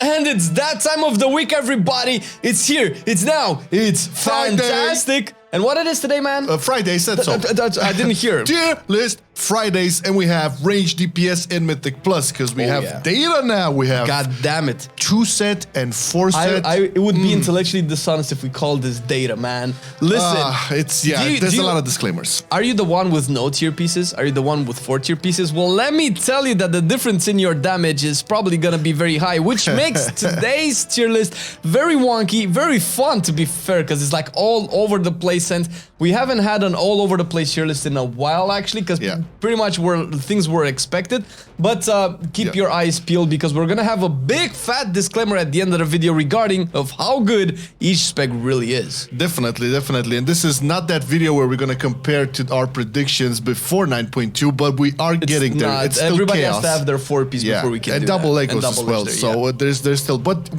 And it's that time of the week, everybody. It's here. It's now. It's fantastic. And what it is today, man? Friday, said so. I didn't hear. Tier list Fridays, and we have range DPS in Mythic Plus because we have data now. We have God damn it. 2 set and 4 set. It would be intellectually dishonest if we called this data, man. Listen, there's a lot of disclaimers. Are you the one with no tier pieces? Are you the one with 4 tier pieces? Well, let me tell you that the difference in your damage is probably gonna be very high, which makes today's tier list very wonky, very fun to be fair, because it's like all over the place. And we haven't had an all over the place tier list in a while, actually, because pretty much things were expected. But keep your eyes peeled, because we're gonna have a big fat disclaimer at the end of the video regarding of how good each spec really is. Definitely. And this is not that video where we're gonna compare to our predictions before 9.2, but we are getting there. It's still everybody chaos. has to have their 4 piece before we can and do double that. Legos as well. So there's still, but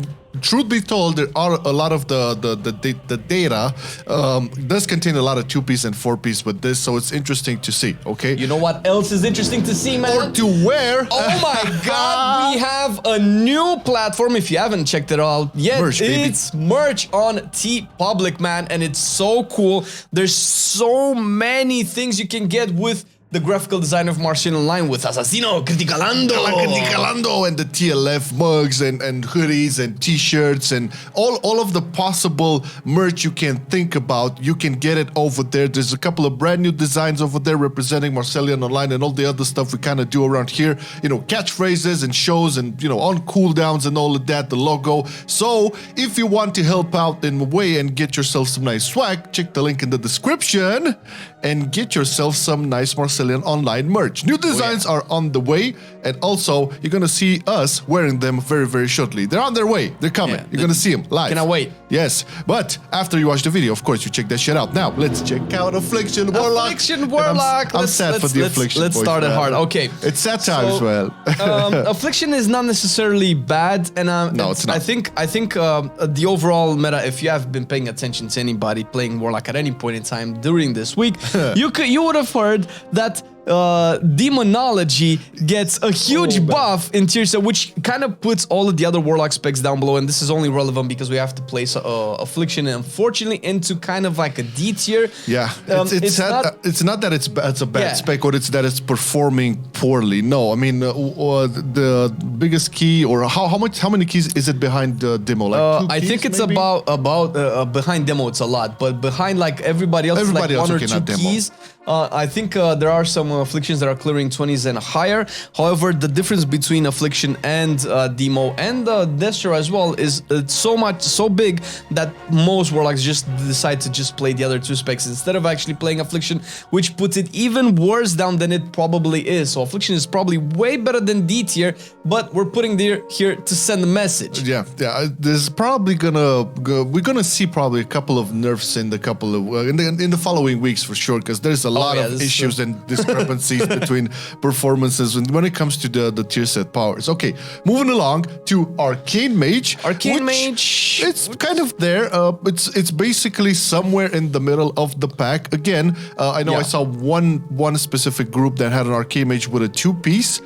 truth be told, there are a lot of the data does contain a lot of 2-piece and 4-piece with this, so it's interesting to see. Okay. You know what else is interesting to see, man? Or to wear. Oh my God, we have a new platform. If you haven't checked it out yet, it's merch on TeePublic, man, and it's so cool. There's so many things you can get with the graphical design of MarcelianOnline with Assassino, Criticalando, and the TLF mugs and hoodies and t-shirts and all of the possible merch you can think about. You can get it over there. There's a couple of brand new designs over there representing MarcelianOnline and all the other stuff we kind of do around here. You know, catchphrases and shows and, you know, on cooldowns and all of that, the logo. So if you want to help out in a way and get yourself some nice swag, check the link in the description and get yourself some nice MarcelianOnline merch. New designs are on the way, and also you're gonna see us wearing them very, very shortly. They're on their way. They're coming. You're gonna see them live. Cannot wait. Yes, but after you watch the video, of course, you check that shit out. Now, let's check out Affliction Warlock. Affliction Warlock. I'm sad for the Affliction. Let's start it hard. Okay. It's sad times, well. Affliction is not necessarily bad, and no, it's not. I think the overall meta, if you have been paying attention to anybody playing Warlock at any point in time during this week, you would have heard that Demonology gets a huge buff in tier set, which kind of puts all of the other Warlock specs down below, and this is only relevant because we have to place Affliction, unfortunately, into kind of like a D tier. Yeah, it's not that it's a bad spec, or it's that it's performing poorly. No, I mean the biggest key, or how many keys is it behind Demo? Like 2 keys, I think it's maybe? about behind Demo it's a lot, but behind like everybody else, it's like 1 or 2 keys. I think there are some Afflictions that are clearing 20s and higher. However, the difference between Affliction and Demo and Destro as well is so big that most Warlocks just decide to just play the other 2 specs instead of actually playing Affliction, which puts it even worse down than it probably is. So Affliction is probably way better than D tier, but we're putting it here to send a message. Yeah. There's probably we're gonna see probably a couple of nerfs in the in the following weeks for sure, because there's a lot of issues and discrepancies between performances when it comes to the tier set powers. Okay, moving along to Arcane Mage. Arcane Mage, it's kind of there. It's basically somewhere in the middle of the pack. Again, I know I saw one specific group that had an Arcane Mage with a 2-piece,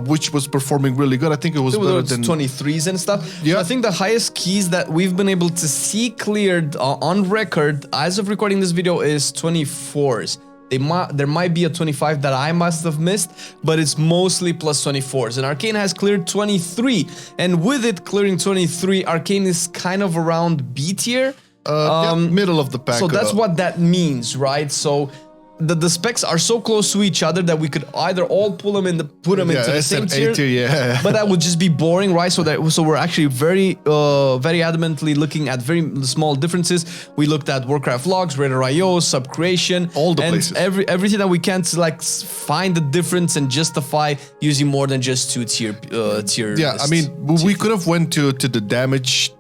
which was performing really good. I think it was better than 23s and stuff. Yeah, so I think the highest keys that we've been able to see cleared on record as of recording this video is 24s. There might be a 25 that I must have missed, but it's mostly plus 24s. And Arcane has cleared 23. And with it clearing 23, Arcane is kind of around B tier. Middle of the pack. So that's what that means, right? So the specs are so close to each other that we could either all put them into the same tier, but that would just be boring, right? So we're actually very adamantly looking at very small differences. We looked at Warcraft logs, Radar.io, subcreation, all the places, everything that we can to like find the difference and justify using more than just 2 tier. Yeah, I mean, we could have went to the damage,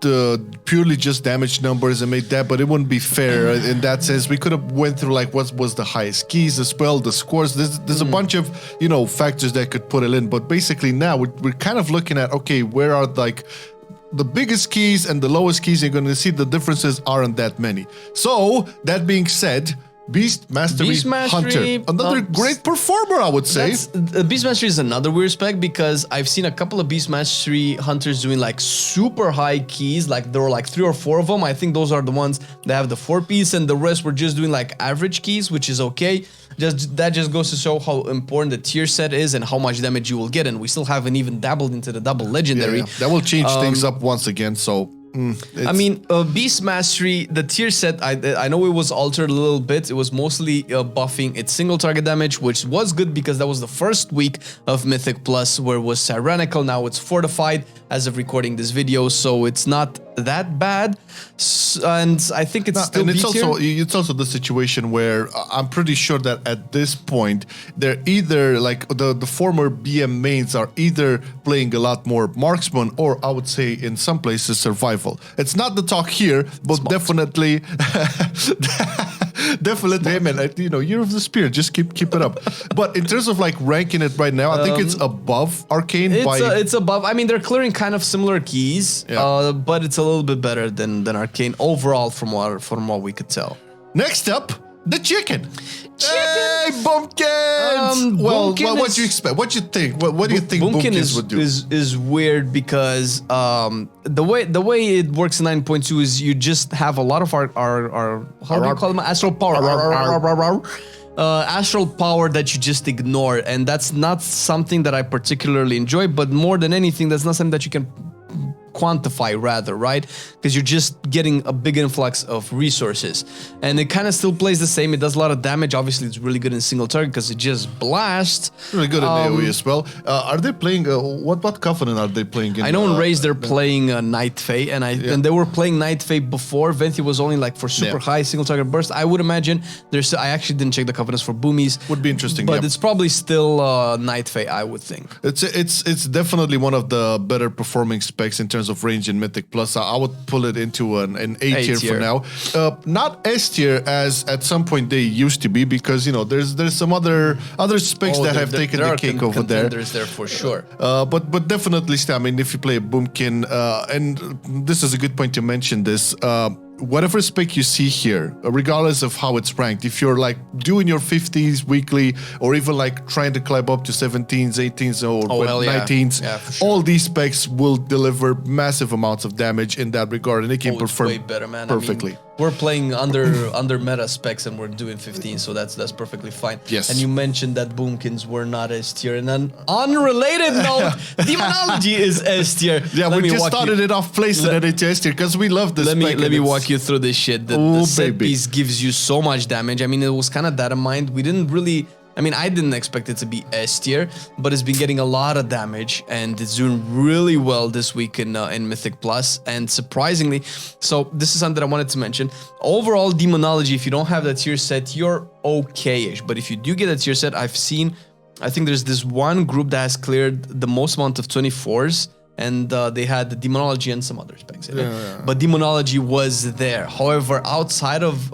purely just damage numbers and made that, but it wouldn't be fair in that sense. We could have went through like what was the highest keys, the spell, the scores. There's a bunch of, you know, factors that could put it in, but basically now we're kind of looking at, okay, where are like the biggest keys and the lowest keys? You're going to see the differences aren't that many. So that being said, Beastmaster Hunter. Another great performer, I would say. Beastmaster is another weird spec because I've seen a couple of Beastmastery Hunters doing like super high keys. Like there were like 3 or 4 of them. I think those are the ones that have the 4-piece, and the rest were just doing like average keys, which is okay. That just goes to show how important the tier set is and how much damage you will get. And we still haven't even dabbled into the double legendary. Yeah. That will change things up once again. So. I mean, Beast Mastery, the tier set, I know it was altered a little bit. It was mostly buffing its single target damage, which was good because that was the first week of Mythic Plus where it was tyrannical. Now it's fortified as of recording this video, so it's not that bad. And I think it's still it's also the situation where I'm pretty sure that at this point they're either like the former BM mains are either playing a lot more Marksman, or I would say in some places survival. It's not the talk here, but definitely definitely, hey man, you know, Year of the Spear, just keep it up. But in terms of like ranking it right now, I think it's above Arcane. It's above. I mean, they're clearing kind of similar keys, but it's a little bit better than Arcane overall from what we could tell. Next up, the chicken. Hey, Bumpkins! Well, what do you expect? What do you think? What do you think Bumpkins would do? Is weird because the way it works in 9.2 is you just have a lot of our how do you call them? Astral power. Astral power that you just ignore, and that's not something that I particularly enjoy. But more than anything, that's not something that you can quantify, rather, right? Because you're just getting a big influx of resources, and it kind of still plays the same. It does a lot of damage. Obviously, it's really good in single target because it just blasts. Really good in AoE as well. Are they playing? What Covenant are they playing? I know in Raze they're playing Night Fae, and they were playing Night Fae before. Venti was only like for super high single target burst. I would imagine there's. I actually didn't check the Covenants for boomies. Would be interesting, but it's probably still Night Fae, I would think. It's definitely one of the better performing specs in terms of range in Mythic Plus. I would pull it into an A tier for now. Not S tier as at some point they used to be, because you know there's some other specs that have taken the cake over there. There's there for sure. But definitely, I mean, if you play a Boomkin, and this is a good point to mention this. Whatever spec you see here, regardless of how it's ranked, if you're like doing your 50s weekly, or even like trying to climb up to 17s, 18s, or 19s, all these specs will deliver massive amounts of damage in that regard, and they can perform way better, man. perfectly. I mean, we're playing under meta specs and we're doing 15, so that's perfectly fine. Yes. And you mentioned that Boomkins were not S tier. And an unrelated note, Demonology is S tier. Yeah, we just started it off placing it into S tier because we love this spec. Let me walk you through this shit. The set piece gives you so much damage. I mean, it was kind of that in mind. We didn't really. I mean, I didn't expect it to be S tier, but it's been getting a lot of damage, and it's doing really well this week in Mythic Plus. And surprisingly, so this is something that I wanted to mention. Overall, Demonology, if you don't have that tier set, you're okay-ish. But if you do get a tier set, I think there's this one group that has cleared the most amount of 24s. And they had the Demonology and some other specs in it. But Demonology was there. However, outside of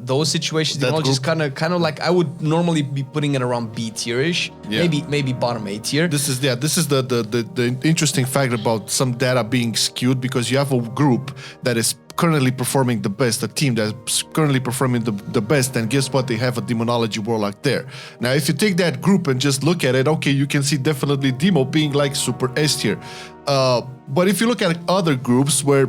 those situations, Demonology is kind of like, I would normally be putting it around B tier-ish, maybe bottom A tier. This is the interesting fact about some data being skewed, because you have a group that is currently performing the best, a team that's currently performing the best, and guess what? They have a Demonology Warlock there. Now, if you take that group and just look at it, okay, you can see definitely Demo being like super S tier. But if you look at other groups where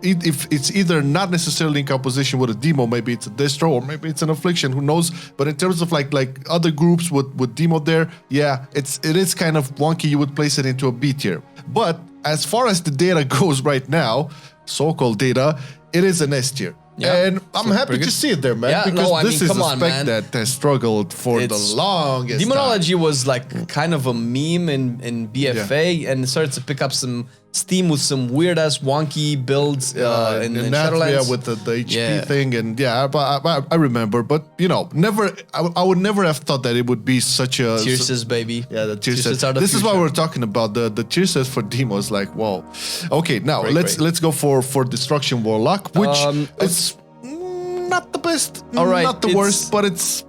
if it's either not necessarily in composition with a Demo, maybe it's a Destro or maybe it's an Affliction, who knows? But in terms of like other groups with Demo there, yeah, it is kind of wonky. You would place it into a B tier. But as far as the data goes right now, so-called data, it is an S tier. Yeah, and I'm happy to see it there, man, because this is a spec that has struggled for the longest Demonology time. was like kind of a meme in BFA, and it started to pick up some steam with some weird-ass wonky builds in Shadowlands. With the HP thing, and I remember, but you know, I would never have thought that it would be such a tier sets, baby. Yeah, the tier sets. This is what we're talking about. The tier sets for Demos, like, whoa. Okay, now let's go for Destruction Warlock, which it's not the best, not the worst, but it's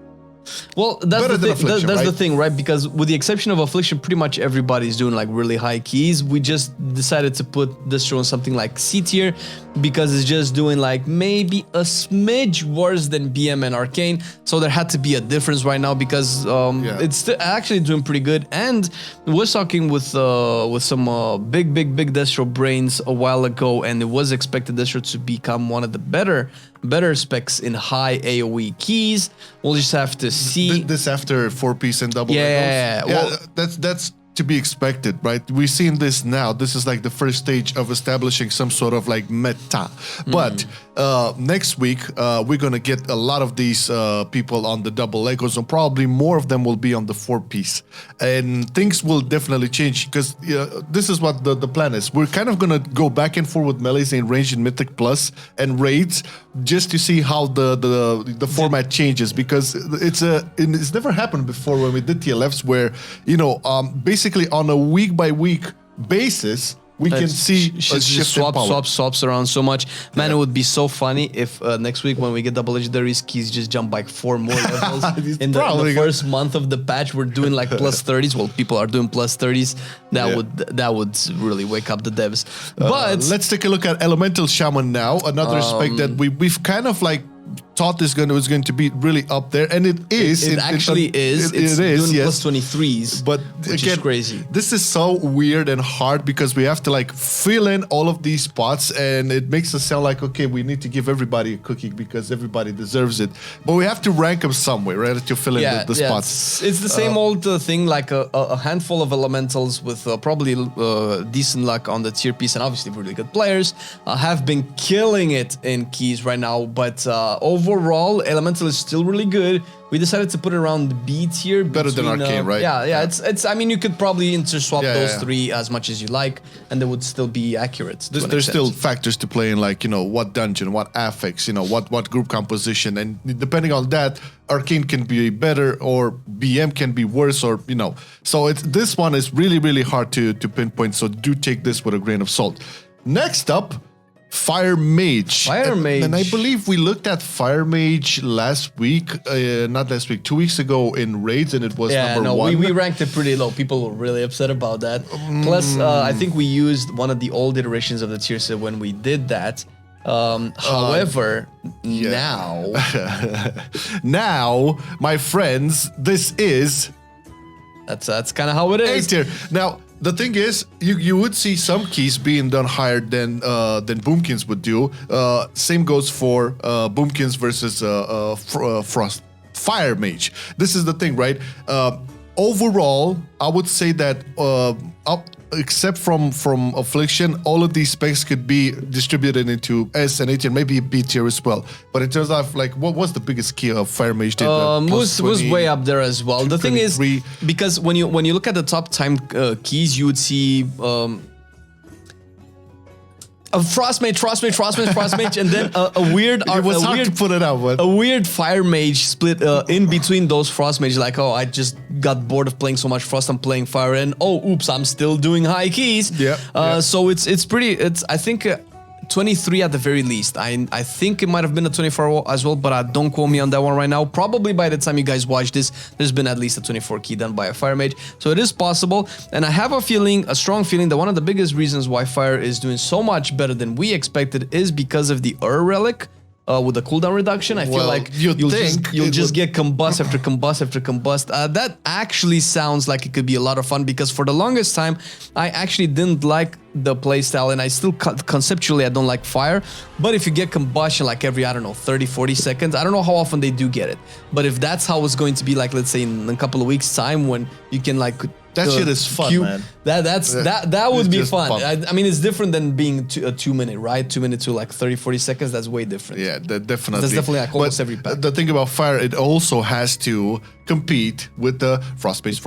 Well, that's Better than Affliction, that's right? the thing, right? Because with the exception of Affliction, pretty much everybody's doing like really high keys. We just decided to put Distro on something like C tier because it's just doing like maybe a smidge worse than BM and Arcane. So there had to be a difference right now because it's actually doing pretty good. And we're talking with some big Distro brains a while ago, and it was expected Distro to become one of the better specs in high AoE keys. We'll just have to see. This after 4-piece and double Yeah, leggos? well, that's to be expected, right? We're seeing this now. This is like the first stage of establishing some sort of like meta. But next week, we're going to get a lot of these people on the double leggos, and probably more of them will be on the 4-piece. And things will definitely change because this is what the plan is. We're kind of going to go back and forth with melees in range in Mythic Plus and raids just to see how the format changes, because it's never happened before when we did TLFs where, basically on a week-by-week basis, we can see a shift swaps around so much. Man, it would be so funny if next week when we get double legendaries, keys just jump like 4 more levels. In the first month of the patch, we're doing like plus 30s. Well, people are doing plus 30s. That would really wake up the devs. But let's take a look at Elemental Shaman now. Another spec that we've kind of like thought was going to be really up there, and it is. It actually is. It's doing plus 23s, but which is crazy. This is so weird and hard because we have to like fill in all of these spots, and it makes us sound like, okay, we need to give everybody a cookie because everybody deserves it, but we have to rank them somewhere, right, to fill in the spots. It's the same old thing, like a handful of elementals with probably decent luck on the tier piece, and obviously really good players have been killing it in keys right now, but overall, Elemental is still really good. We decided to put it around the B tier. Better than Arcane, right? Yeah. It's. I mean, you could probably interswap those three as much as you like, and they would still be accurate. There's still factors to play in, like, what dungeon, what affix, what group composition, and depending on that, Arcane can be better or BM can be worse, or So this one is really, really hard to pinpoint. So do take this with a grain of salt. Next up, Fire Mage. And I believe we looked at Fire Mage last week, not last week, 2 weeks ago in raids, and it was number 1. We ranked it pretty low. People were really upset about that. Plus, I think we used one of the old iterations of the tier set when we did that. However, now... now, my friends, this is... That's kind of how it is. A tier. Now, the thing is, you would see some keys being done higher than Boomkins would do. Same goes for Boomkins versus Frost Fire Mage. This is the thing, right? Overall, I would say that except from Affliction, all of these specs could be distributed into S and A tier, maybe B tier as well. But in terms of like, what was the biggest key of Fire Mage did? Was way up there as well. The thing is, because when you look at the top time keys, you would see a Frost Mage, and then a weird. It was hard to put it out, but a weird Fire Mage split in between those Frost Mages. Like, oh, I just got bored of playing so much Frost. I'm playing Fire, and oops, I'm still doing high keys. So it's pretty. I think 23 at the very least. I think it might have been a 24 as well, but don't quote me on that one right now. Probably by the time you guys watch this, there's been at least a 24 key done by a Fire Mage. So it is possible. And I have a strong feeling that one of the biggest reasons why Fire is doing so much better than we expected is because of the Relic. With the cooldown reduction, I feel like you'll just get combust after combust after combust. That actually sounds like it could be a lot of fun, because for the longest time, I actually didn't like the playstyle, and I still conceptually I don't like Fire. But if you get combustion like every, I don't know, 30, 40 seconds, I don't know how often they do get it. But if that's how it's going to be, like, let's say in a couple of weeks' time, when you can like... That shit is fun, man. That would be fun. I mean, it's different than being a 2 minute, right? 2 minutes to like 30, 40 seconds. That's way different. Yeah, definitely. That's definitely like almost every pack. The thing about Fire, it also has to compete with the Frost Mage.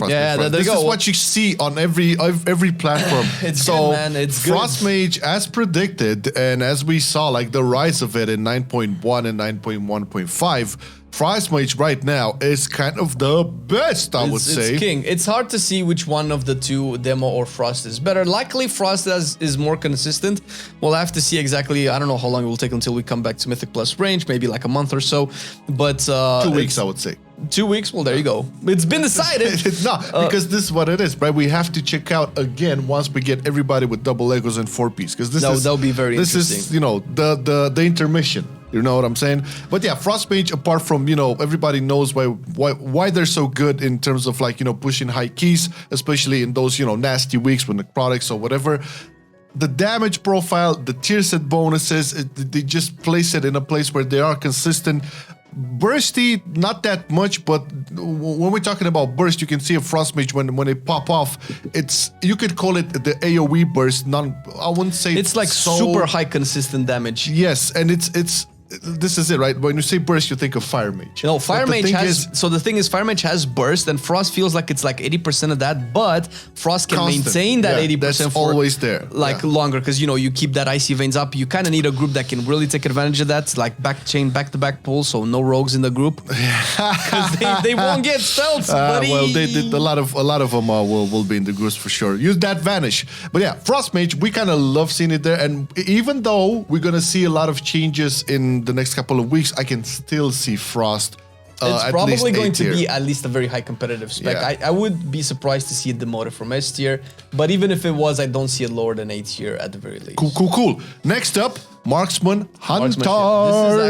Yeah, this is what you see on every platform. It's good, man. It's good. Frost Mage, as predicted, and as we saw, like the rise of it in 9.1 and 9.1.5, Frost Mage right now is kind of the best, I would say. It's king. It's hard to see which one of the two, Demo or Frost, is better. Likely Frost is more consistent. We'll have to see exactly. I don't know how long it will take until we come back to Mythic Plus range, maybe like a month or so. But 2 weeks, I would say. 2 weeks? Well, there you go. It's been decided. No, because this is what it is, right? We have to check out again once we get everybody with double Legos and 4-piece. Because that'll be very interesting. This is, you know, the intermission. You know what I'm saying? But yeah, Frost Mage, apart from, you know, everybody knows why they're so good in terms of like, you know, pushing high keys, especially in those, you know, nasty weeks with necrotics or whatever. The damage profile, the tier set bonuses, they just place it in a place where they are consistent. Bursty, not that much, but when we're talking about burst, you can see a Frost Mage when they pop off. You could call it the AoE burst. I wouldn't say it's like super high consistent damage. Yes, and it's this is it, right? When you say burst, you think of Fire Mage. No, Fire Mage has... So the thing is, Fire Mage has burst, and Frost feels like it's like 80% of that, but Frost can maintain that 80% that's for... always there. Like longer, because, you know, you keep that Icy Veins up. You kind of need a group that can really take advantage of that, like back-to-back pull, so no rogues in the group. Because they won't get spells, buddy. Well, they did a lot of them will be in the groups for sure. Use that Vanish. But yeah, Frost Mage, we kind of love seeing it there, and even though we're going to see a lot of changes in the next couple of weeks, I can still see Frost. It's probably going to be at least a very high competitive spec. Yeah. I would be surprised to see it demoted from S tier, but even if it was, I don't see it lower than A tier at the very least. Cool. Next up, Marksman Hunter.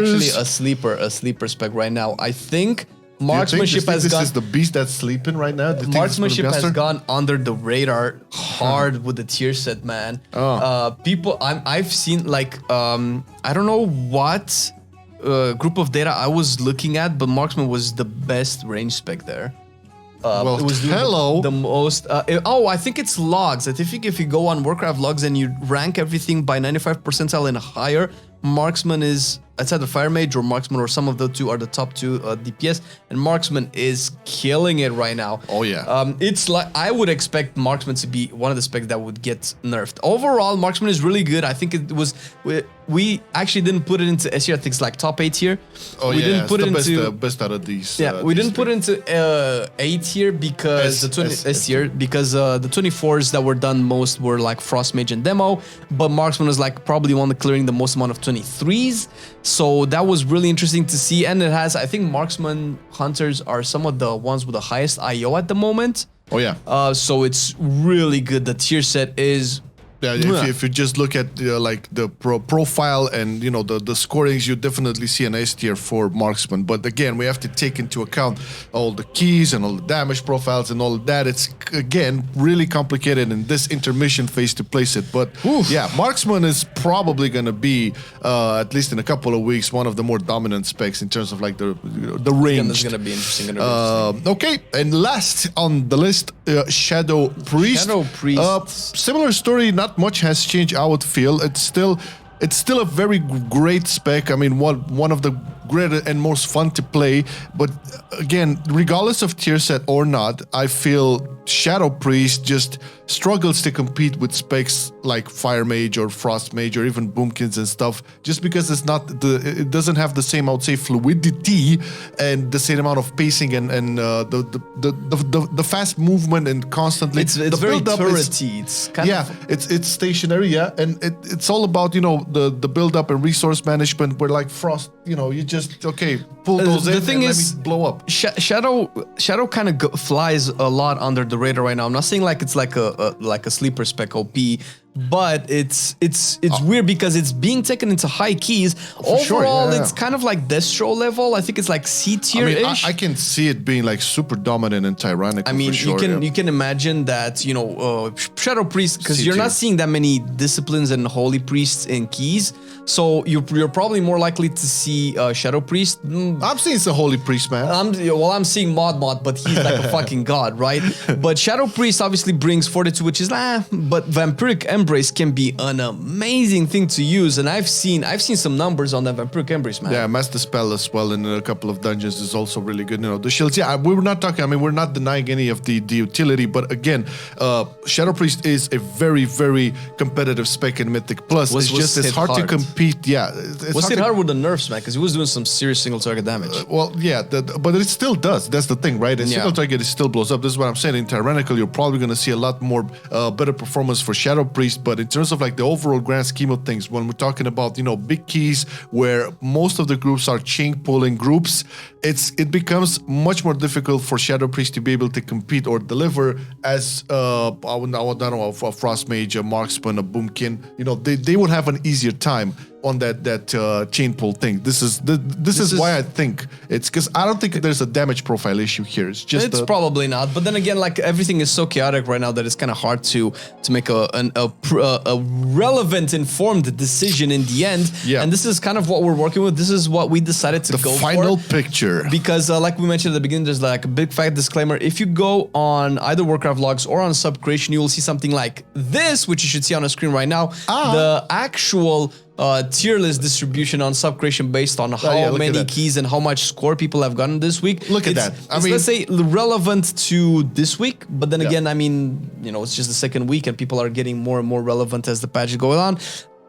This is actually a sleeper spec right now. I think Marksmanship has gone... This is the beast that's sleeping right now? Marksmanship has gone under the radar hard with the tier set, man. People, I've seen like, I don't know what group of data I was looking at, but Marksman was the best range spec there. Well, it was the most. I think it's logs. I think if you go on Warcraft logs and you rank everything by 95 percentile and higher, Marksman is, outside the Fire Mage or Marksman or some of the two are the top two DPS, and Marksman is killing it right now. Oh yeah. It's like I would expect Marksman to be one of the specs that would get nerfed. Overall, Marksman is really good. I think it was. We actually didn't put it into S tier. I think it's like top 8 tier. Oh we didn't put it into best out of these. Yeah, we didn't put it into A tier because S tier because the 24s that were done most were like Frost Mage and Demo, but Marksman was like probably one clearing the most amount of 23s. So that was really interesting to see, and it has. I think Marksman Hunters are some of the ones with the highest IO at the moment. Oh yeah. So it's really good. The tier set is. Yeah, if you just look at like the profile and you know the scorings, you definitely see an S tier for Marksman. But again, we have to take into account all the keys and all the damage profiles and all of that. It's again really complicated in this intermission phase to place it. But yeah, Marksman is probably going to be at least in a couple of weeks one of the more dominant specs in terms of like the range. That's going to be interesting. Okay, and last on the list, Shadow Priest. Shadow Priest. Similar story. Not much has changed, I would feel. It's still a very great spec. I mean, one of the greater and most fun to play. But again, regardless of tier set or not, I feel Shadow Priest just struggles to compete with specs like Fire Mage or Frost Mage or even Boomkins and stuff, just because it doesn't have the same, I would say, fluidity and the same amount of pacing and the fast movement and constantly it's very turrety. It's kind of it's stationary, yeah, and it's all about, you know, the build up and resource management. Where like Frost, you know, you just pull those in. The thing is, let me blow up. Shadow kind of flies a lot under the radar right now. I'm not saying like it's like a sleeper spec OP, but it's weird because it's being taken into high keys. Overall, it's kind of like Destro level. I think it's like C tier-ish. I can see it being like super dominant and tyrannical. I mean, for sure, you can imagine that, you know, Shadow Priest, because you're not seeing that many disciplines and holy priests in keys, so you're probably more likely to see Shadow Priest. I'm seeing some holy priest, man. I'm seeing Mod, but he's like a fucking god, right? But Shadow Priest obviously brings Fortitude, which is but Vampiric Embrace can be an amazing thing to use, and I've seen some numbers on that Vampiric Embrace, man. Yeah, Master Spell as well in a couple of dungeons is also really good. You know, the shields. Yeah, we're not talking. I mean, we're not denying any of the utility, but again, Shadow Priest is a very, very competitive spec in Mythic Plus. It's hard to compete. Yeah, was hit hard with the nerfs, man, because he was doing some serious single target target damage. Well, yeah, but it still does. That's the thing, right? A single target, it still blows up. This is what I'm saying. In Tyrannical, you're probably going to see a lot more better performance for Shadow Priest. But in terms of like the overall grand scheme of things, when we're talking about, you know, big keys where most of the groups are chain pulling groups, it becomes much more difficult for Shadow Priest to be able to compete or deliver as I don't know, a Frost Mage, a Marksman, a Boomkin. You know, they would have an easier time on that chain pull thing. This is why I think it's, because I don't think there's a damage profile issue here. It's probably not. But then again, like everything is so chaotic right now that it's kind of hard to make a relevant, informed decision in the end. Yeah. And this is kind of what we're working with. This is what we decided to go for. The final picture. Because like we mentioned at the beginning, there's like a big fat disclaimer. If you go on either Warcraft logs or on subcreation, you will see something like this, which you should see on the screen right now. The actual tier list distribution on subcreation based on how many keys and how much score people have gotten this week. Look at that. I mean, let's say relevant to this week, but then again, I mean, you know, it's just the second week and people are getting more and more relevant as the patch is going on.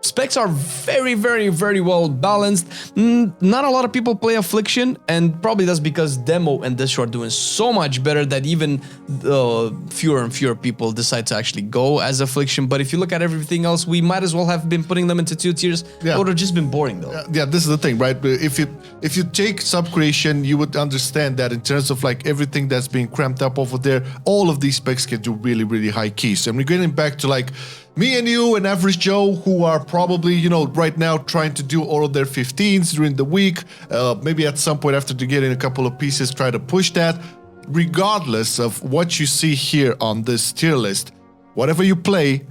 Specs are very, very, very well balanced. Not a lot of people play Affliction, and probably that's because Demo and Destroy are doing so much better that even fewer and fewer people decide to actually go as Affliction. But if you look at everything else, we might as well have been putting them into 2 tiers. It would have just been boring though. Yeah, this is the thing, right? If you take Subcreation, you would understand that in terms of like everything that's being cramped up over there, all of these specs can do really, really high keys. And we're getting back to like me and you and Average Joe, who are probably, you know, right now trying to do all of their 15s during the week. Maybe at some point after they get in a couple of pieces, try to push that. Regardless of what you see here on this tier list, whatever you play,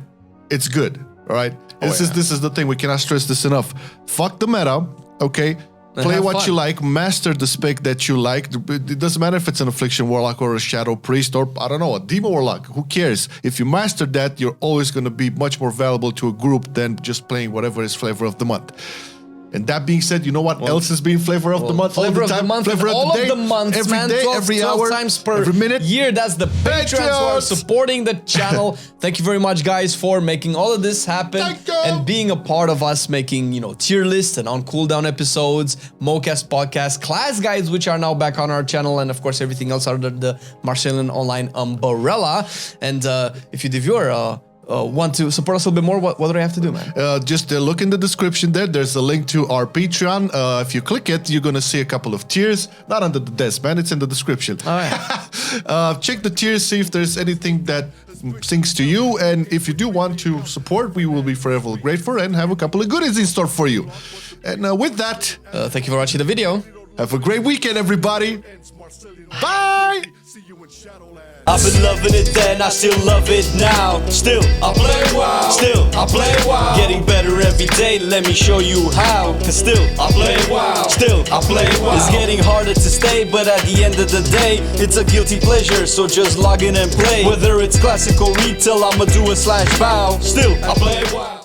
it's good, all right? This is the thing. We cannot stress this enough. Fuck the meta, okay? Play what you like, master the spec that you like. It doesn't matter if it's an Affliction Warlock or a Shadow Priest or, I don't know, a Demo Warlock. Who cares? If you master that, you're always going to be much more valuable to a group than just playing whatever is flavor of the month. And that being said, you know what else is being flavor of the month? Flavor of the month, flavor of all of the months, every man. day, 12, every 12 hour, times per every minute. year. That's the patrons who are supporting the channel. Thank you very much, guys, for making all of this happen and being a part of us making, you know, tier lists and on cooldown episodes, MoCast podcast, class guides, which are now back on our channel, and of course everything else under the MarcelianOnline umbrella. And if you, the viewer, want to support us a little bit more, what do I have to do, man? Just look in the description there. There's a link to our Patreon. If you click it, you're going to see a couple of tiers. Not under the desk, man. It's in the description. All right. Check the tiers, see if there's anything that sings to you. And if you do want to support, we will be forever grateful and have a couple of goodies in store for you. And with that, thank you for watching the video. Have a great weekend, everybody. Bye. I've been loving it then, I still love it now. Still, I play WoW. Still, I play WoW. Getting better every day, let me show you how. Cause still, I play WoW. Still, I play WoW. It's getting harder to stay, but at the end of the day, it's a guilty pleasure, so just log in and play. Whether it's classic or retail, I'ma do a /bow. Still, I play WoW.